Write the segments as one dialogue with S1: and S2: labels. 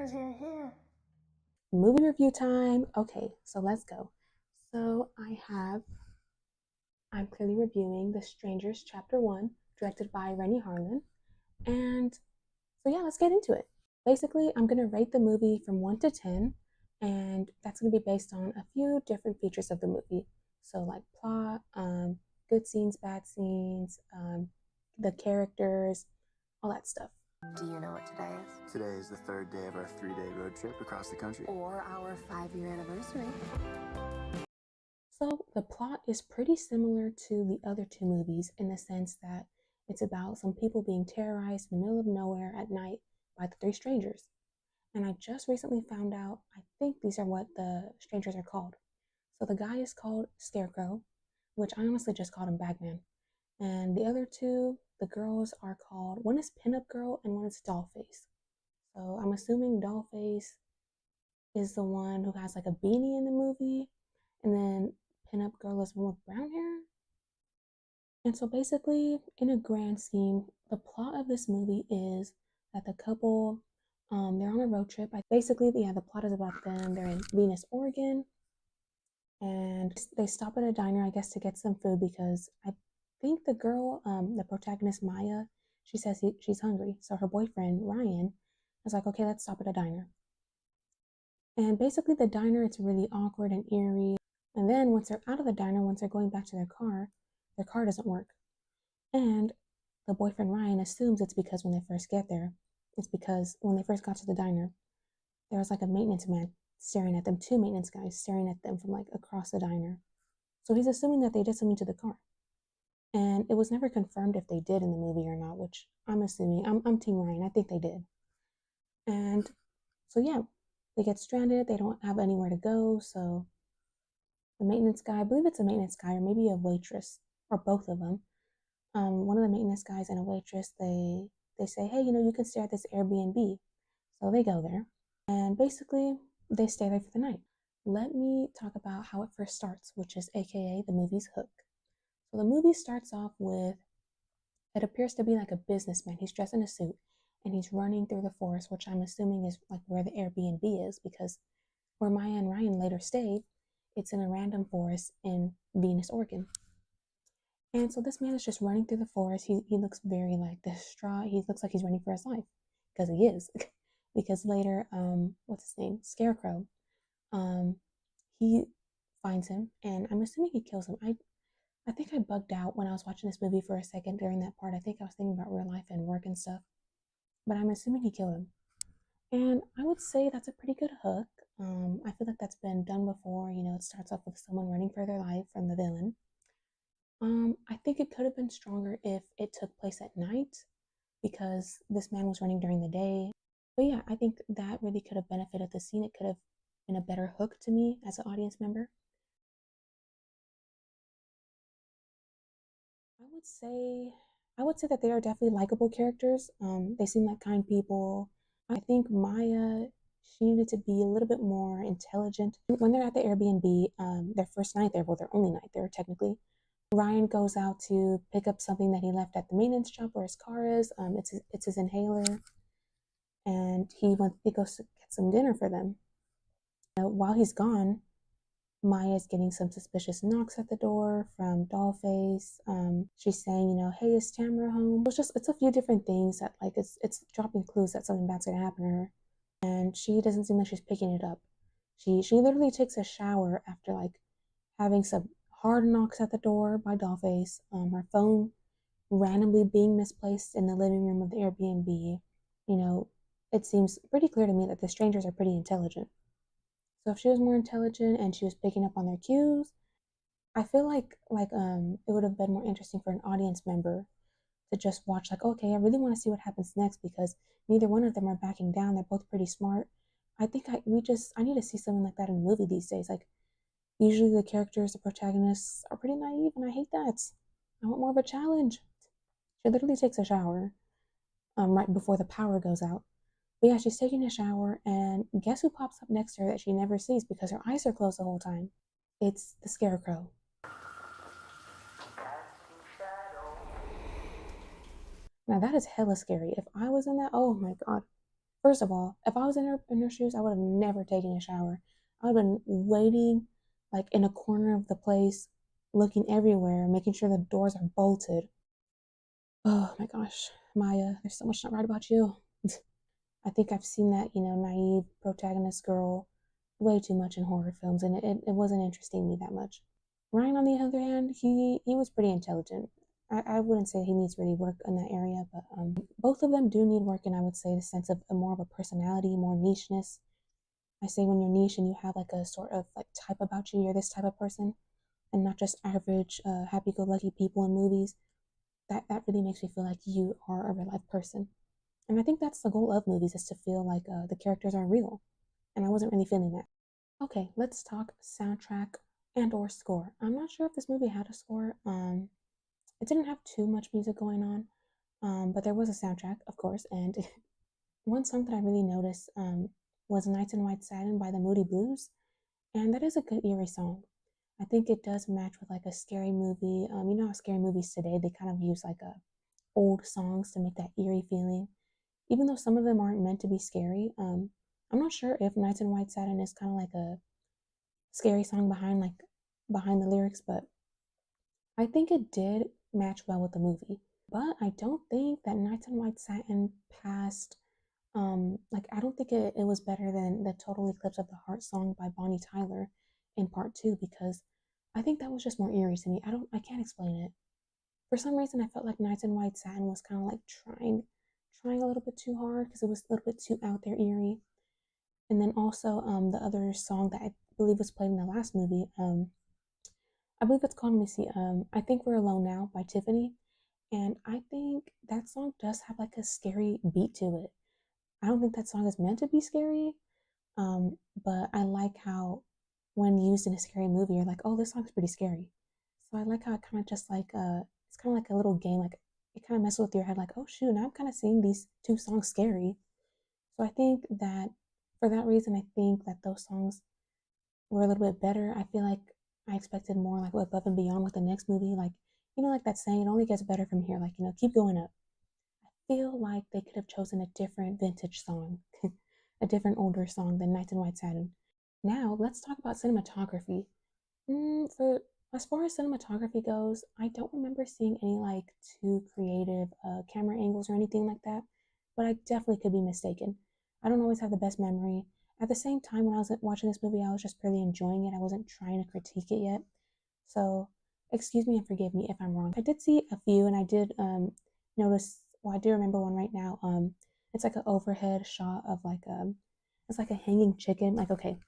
S1: because you're here.
S2: Movie review time. Okay, so let's go. So I'm clearly reviewing The Strangers Chapter 1, directed by Rennie Harlan. And so yeah, let's get into it. Basically, I'm gonna rate the movie from 1 to 10, and that's gonna be based on a few different features of the movie. So like plot, good scenes, bad scenes, the characters, all that stuff.
S1: Do you know what today is?
S3: Today is the third day of our 3-day road trip across the country.
S1: Or our 5-year anniversary.
S2: So the plot is pretty similar to the other two movies in the sense that it's about some people being terrorized in the middle of nowhere at night by the three strangers. And I just recently found out, I think these are what the strangers are called. So the guy is called Scarecrow, which I honestly just called him Bagman. And the other two, the girls are called, one is Pinup Girl and one is Dollface. So I'm assuming Dollface is the one who has like a beanie in the movie, and then Pinup Girl is one with brown hair. And so basically, in a grand scheme, the plot of this movie is that the couple, they're on a road trip. Basically, yeah, the plot is about them. They're in Venus, Oregon, and they stop at a diner, I guess, to get some food because I think the girl, the protagonist Maya, she says she's hungry. So her boyfriend Ryan is like, okay, let's stop at a diner. And basically, the diner, it's really awkward and eerie. And then once they're out of the diner, once they're going back to their car doesn't work. And the boyfriend Ryan assumes it's because when they first get there, it's because when they first got to the diner, there was like a maintenance man staring at them, two maintenance guys staring at them from like across the diner. So he's assuming that they did something to the car. And it was never confirmed if they did in the movie or not, which I'm assuming. I'm Team Ryan. I think they did. And so yeah, they get stranded. They don't have anywhere to go. So the maintenance guy, I believe it's a maintenance guy or maybe a waitress or both of them. One of the maintenance guys and a waitress, they say, hey, you can stay at this Airbnb. So they go there and basically they stay there for the night. Let me talk about how it first starts, which is AKA the movie's hook. So the movie starts off with, it appears to be like a businessman. He's dressed in a suit and he's running through the forest, which I'm assuming is like where the Airbnb is because where Maya and Ryan later stayed, it's in a random forest in Venus, Oregon. And so this man is just running through the forest. He looks very like distraught. He looks like he's running for his life because he is. Because later, what's his name? Scarecrow. He finds him, and I'm assuming he kills him. I think I bugged out when I was watching this movie for a second during that part. I think I was thinking about real life and work and stuff, but I'm assuming he killed him. And I would say that's a pretty good hook. I feel like that's been done before. It starts off with someone running for their life from the villain. I think it could have been stronger if it took place at night because this man was running during the day. But yeah, I think that really could have benefited the scene. It could have been a better hook to me as an audience member. I would say that they are definitely likable characters. They seem like kind people. I think Maya, she needed to be a little bit more intelligent. When they're at the Airbnb, their first night there, well, their only night there technically, Ryan goes out to pick up something that he left at the maintenance shop where his car is. It's his inhaler, and he goes to get some dinner for them. While he's gone, Maya's getting some suspicious knocks at the door from Dollface. She's saying, hey, is Tamara home? It's a few different things that like it's dropping clues that something bad's gonna happen to her, and she doesn't seem like she's picking it up. She literally takes a shower after like having some hard knocks at the door by Dollface, her phone randomly being misplaced in the living room of the Airbnb. It seems pretty clear to me that the strangers are pretty intelligent. So if she was more intelligent and she was picking up on their cues, I feel like it would have been more interesting for an audience member to just watch like, okay, I really want to see what happens next because neither one of them are backing down. They're both pretty smart. I think I need to see something like that in a movie these days. Like usually the characters, the protagonists are pretty naive and I hate that. I want more of a challenge. She literally takes a shower right before the power goes out. But yeah, she's taking a shower, and guess who pops up next to her that she never sees because her eyes are closed the whole time? It's the Scarecrow. Now that is hella scary. If I was in that, oh my god. First of all, if I was in her shoes, I would have never taken a shower. I would have been waiting like in a corner of the place, looking everywhere, making sure the doors are bolted. Oh my gosh, Maya, there's so much not right about you. I think I've seen that, naive protagonist girl way too much in horror films, and it wasn't interesting me that much. Ryan, on the other hand, he was pretty intelligent. I wouldn't say he needs really work in that area, but both of them do need work, and I would say the sense of more of a personality, more nicheness. I say when you're niche and you have like a sort of like type about you, you're this type of person, and not just average, happy-go-lucky people in movies. That really makes me feel like you are a real life person. And I think that's the goal of movies, is to feel like the characters are real. And I wasn't really feeling that. Okay, let's talk soundtrack and or score. I'm not sure if this movie had a score. It didn't have too much music going on, but there was a soundtrack, of course. And one song that I really noticed was Nights in White Satin by the Moody Blues. And that is a good eerie song. I think it does match with like a scary movie. You know how scary movies today, they kind of use like old songs to make that eerie feeling. Even though some of them aren't meant to be scary, I'm not sure if Nights in White Satin is kind of like a scary song behind the lyrics, but I think it did match well with the movie. But I don't think that Nights in White Satin passed. Like I don't think it was better than the Total Eclipse of the Heart song by Bonnie Tyler in part two, because I think that was just more eerie to me. I can't explain it. For some reason I felt like Nights in White Satin was kind of like trying a little bit too hard, because it was a little bit too out there eerie. And then also the other song that I believe was played in the last movie, I believe it's called, let me see, I Think We're Alone Now by Tiffany. And I think that song does have like a scary beat to it. I don't think that song is meant to be scary, but I like how when used in a scary movie, you're like, oh, this song's pretty scary. So I like how it kind of just like it's kind of like a little game, like it kind of messes with your head, like, oh shoot, now I'm kind of seeing these two songs scary. So I think that for that reason, I think that those songs were a little bit better. I feel like I expected more like above and beyond with the next movie, like like that saying, it only gets better from here, like keep going up. I feel like they could have chosen a different vintage song, a different older song than Nights in White Satin. Now let's talk about cinematography. For as far as cinematography goes, I don't remember seeing any like too creative camera angles or anything like that, but I definitely could be mistaken. I don't always have the best memory. At the same time, when I was watching this movie, I was just really enjoying it. I wasn't trying to critique it yet. So, excuse me and forgive me if I'm wrong. I did see a few, and I did notice. Well, I do remember one right now. It's like an overhead shot of like it's like a hanging chicken. Like, okay,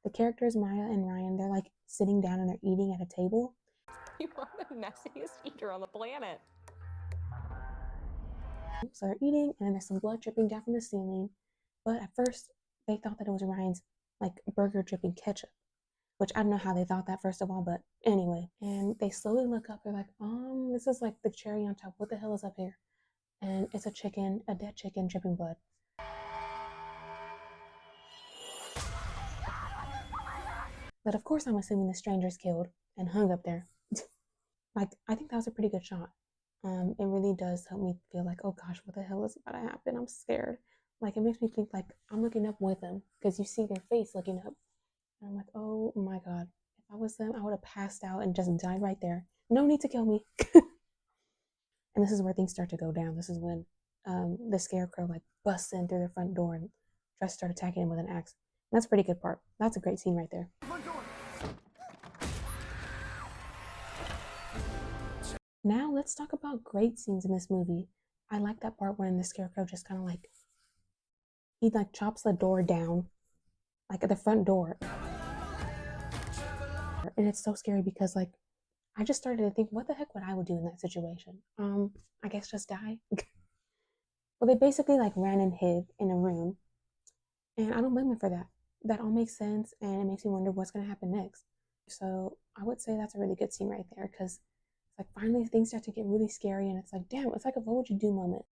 S2: the characters Maya and Ryan, they're like sitting down and they're eating at a table.
S4: You are the messiest eater on the planet.
S2: So they're eating, and then there's some blood dripping down from the ceiling. But at first, they thought that it was Ryan's like burger dripping ketchup, which I don't know how they thought that, first of all, but anyway. And they slowly look up. They're like, this is like the cherry on top. What the hell is up here? And it's a chicken, a dead chicken dripping blood. But of course, I'm assuming the stranger's killed and hung up there. Like, I think that was a pretty good shot. It really does help me feel like, oh gosh, what the hell is about to happen? I'm scared. Like, it makes me think like I'm looking up with them, because you see their face looking up. And I'm like, oh my God, if I was them, I would have passed out and just died right there. No need to kill me. And this is where things start to go down. This is when the scarecrow like busts in through the front door and tries to start attacking him with an axe. And that's a pretty good part. That's a great scene right there. Now let's talk about great scenes in this movie. I like that part when the scarecrow just kind of like, he like chops the door down, like at the front door. And it's so scary because like, I just started to think, what the heck would I would do in that situation? I guess just die. Well, they basically like ran and hid in a room, and I don't blame them for that. That all makes sense, and it makes me wonder what's gonna happen next. So I would say that's a really good scene right there, because like finally things start to get really scary, and it's like, damn, it's like a what would you do moment.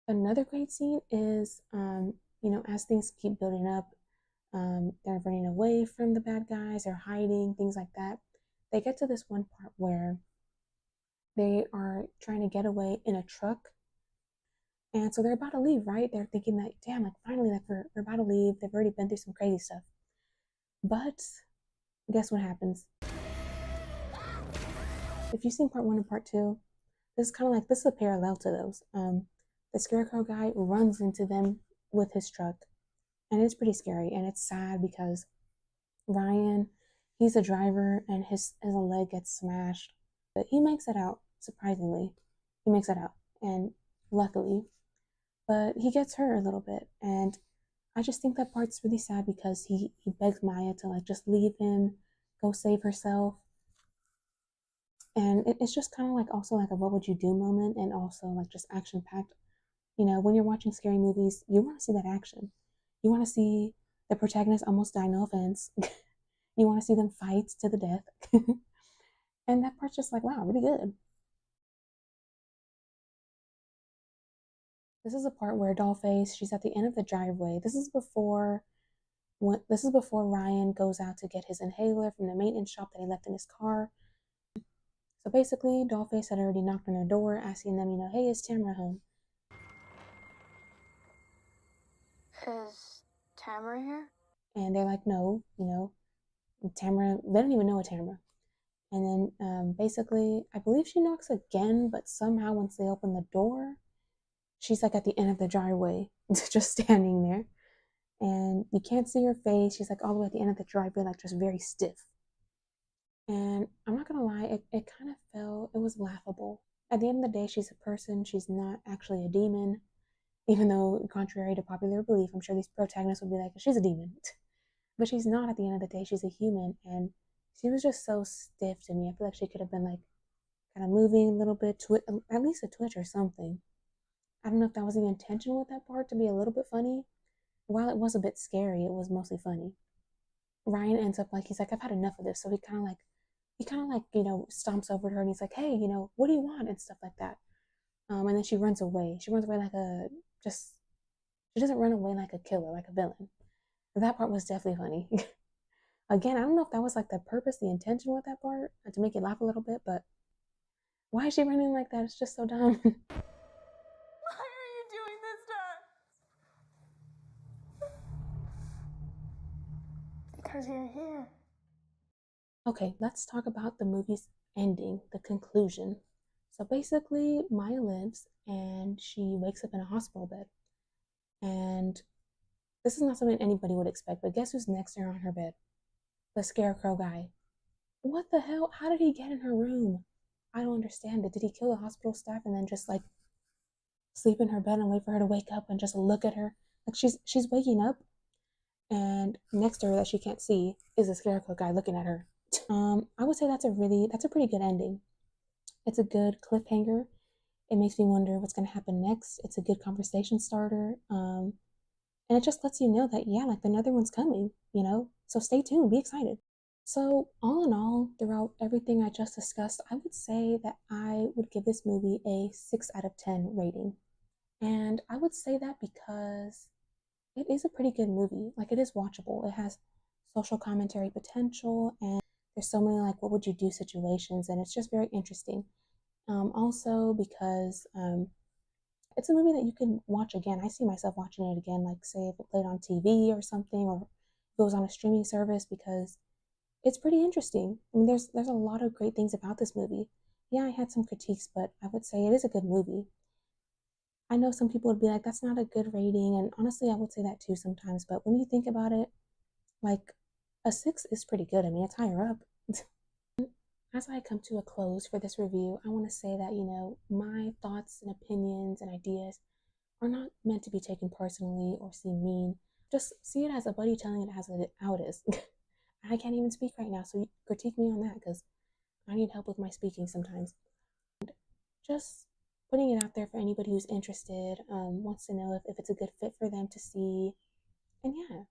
S2: Another great scene is, as things keep building up, they're running away from the bad guys, they're hiding, things like that. They get to this one part where they are trying to get away in a truck, And so they're about to leave, right? They're thinking that, damn, like finally, like we're about to leave. They've already been through some crazy stuff. But guess what happens? If you've seen part 1 and part 2, this is kind of like, this is a parallel to those. The scarecrow guy runs into them with his truck, and it's pretty scary, and it's sad because Ryan, he's a driver, and his leg gets smashed, but he makes it out, surprisingly. He makes it out, and luckily, but he gets hurt a little bit, and I just think that part's really sad because he begs Maya to like just leave him, go save herself. And it's just kind of like also like a what would you do moment, and also like just action packed. You know, when you're watching scary movies, you want to see that action. You want to see the protagonist almost die, no offense. You want to see them fight to the death. And that part's just like, wow, really good. This is a part where Dollface, she's at the end of the driveway. This is before Ryan goes out to get his inhaler from the maintenance shop that he left in his car. So basically, Dollface had already knocked on their door, asking them, you know, hey, is Tamara home?
S1: Is Tamara here?
S2: And they're like, no, you know, Tamara, they don't even know a Tamara. And then basically, I believe she knocks again, but somehow once they open the door, she's like at the end of the driveway, just standing there. And you can't see her face. She's like all the way at the end of the driveway, like just very stiff. And I'm not gonna lie, it kind of it was laughable. At the end of the day, she's a person. She's not actually a demon. Even though, contrary to popular belief, I'm sure these protagonists would be like, she's a demon. But she's not at the end of the day. She's a human. And she was just so stiff to me. I feel like she could have been like kind of moving a little bit, at least a twitch or something. I don't know if that was the intention with that part, to be a little bit funny. While it was a bit scary, it was mostly funny. Ryan ends up like, he's like, I've had enough of this. So he kind of like, you know, stomps over to her and he's like, hey, you know, what do you want? And stuff like that. And then she runs away. She runs away like she doesn't run away like a killer, like a villain. That part was definitely funny. Again, I don't know if that was like the purpose, the intention with that part, to make you laugh a little bit, but why is she running like that? It's just so dumb.
S4: Why are you doing this to us?
S1: Because you're here.
S2: Okay, let's talk about the movie's ending, the conclusion. So basically, Maya lives and she wakes up in a hospital bed. And this is not something anybody would expect, but guess who's next to her on her bed? The scarecrow guy. What the hell? How did he get in her room? I don't understand it. Did he kill the hospital staff and then just like sleep in her bed and wait for her to wake up and just look at her? Like she's waking up and next to her that she can't see is a scarecrow guy looking at her. I would say that's a pretty good ending. It's a good cliffhanger. It makes me wonder what's gonna happen next. It's a good conversation starter. And it just lets you know that, yeah, like another one's coming, you know? So stay tuned, be excited. So, all in all, throughout everything I just discussed, I would say that I would give this movie a 6 out of 10 rating. And I would say that because it is a pretty good movie. Like, it is watchable. It has social commentary potential, and there's so many, like, what would you do situations, and it's just very interesting. Also, because it's a movie that you can watch again. I see myself watching it again, like say if it played on TV or something, or if it was on a streaming service, because it's pretty interesting. I mean, there's a lot of great things about this movie. Yeah, I had some critiques, but I would say it is a good movie. I know some people would be like, that's not a good rating, and honestly, I would say that too sometimes. But when you think about it, like a 6 is pretty good. I mean, it's higher up. As I come to a close for this review, I want to say that, you know, my thoughts and opinions and ideas are not meant to be taken personally or seem mean. Just see it as a buddy telling it how it is. I can't even speak right now, so critique me on that because I need help with my speaking sometimes. Just putting it out there for anybody who's interested, wants to know if it's a good fit for them to see. And yeah,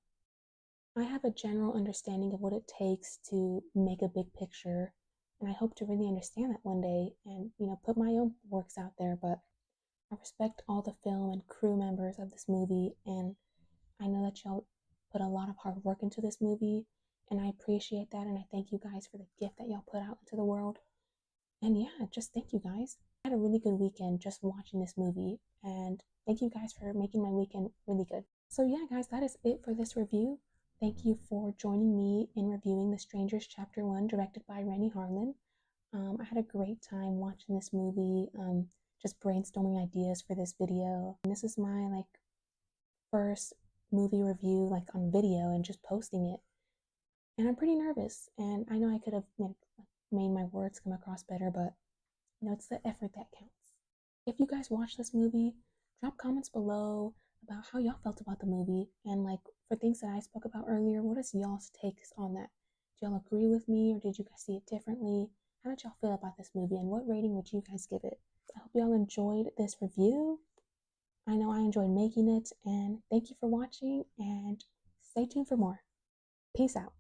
S2: I have a general understanding of what it takes to make a big picture, and I hope to really understand that one day and, you know, put my own works out there. But I respect all the film and crew members of this movie, and I know that y'all put a lot of hard work into this movie, and I appreciate that, and I thank you guys for the gift that y'all put out into the world. And yeah, just thank you guys. I had a really good weekend just watching this movie, and thank you guys for making my weekend really good. So yeah, guys, that is it for this review. Thank you for joining me in reviewing The Strangers Chapter 1, directed by Renny Harlin. I had a great time watching this movie, just brainstorming ideas for this video. And this is my first movie review on video and just posting it. And I'm pretty nervous, and I know I could have made my words come across better, but it's the effort that counts. If you guys watch this movie, drop comments below about how y'all felt about the movie, and for things that I spoke about earlier, what is y'all's takes on that? Do y'all agree with me, or did you guys see it differently? How did y'all feel about this movie, and what rating would you guys give it? I hope y'all enjoyed this review. I know I enjoyed making it, and thank you for watching, and stay tuned for more. Peace out.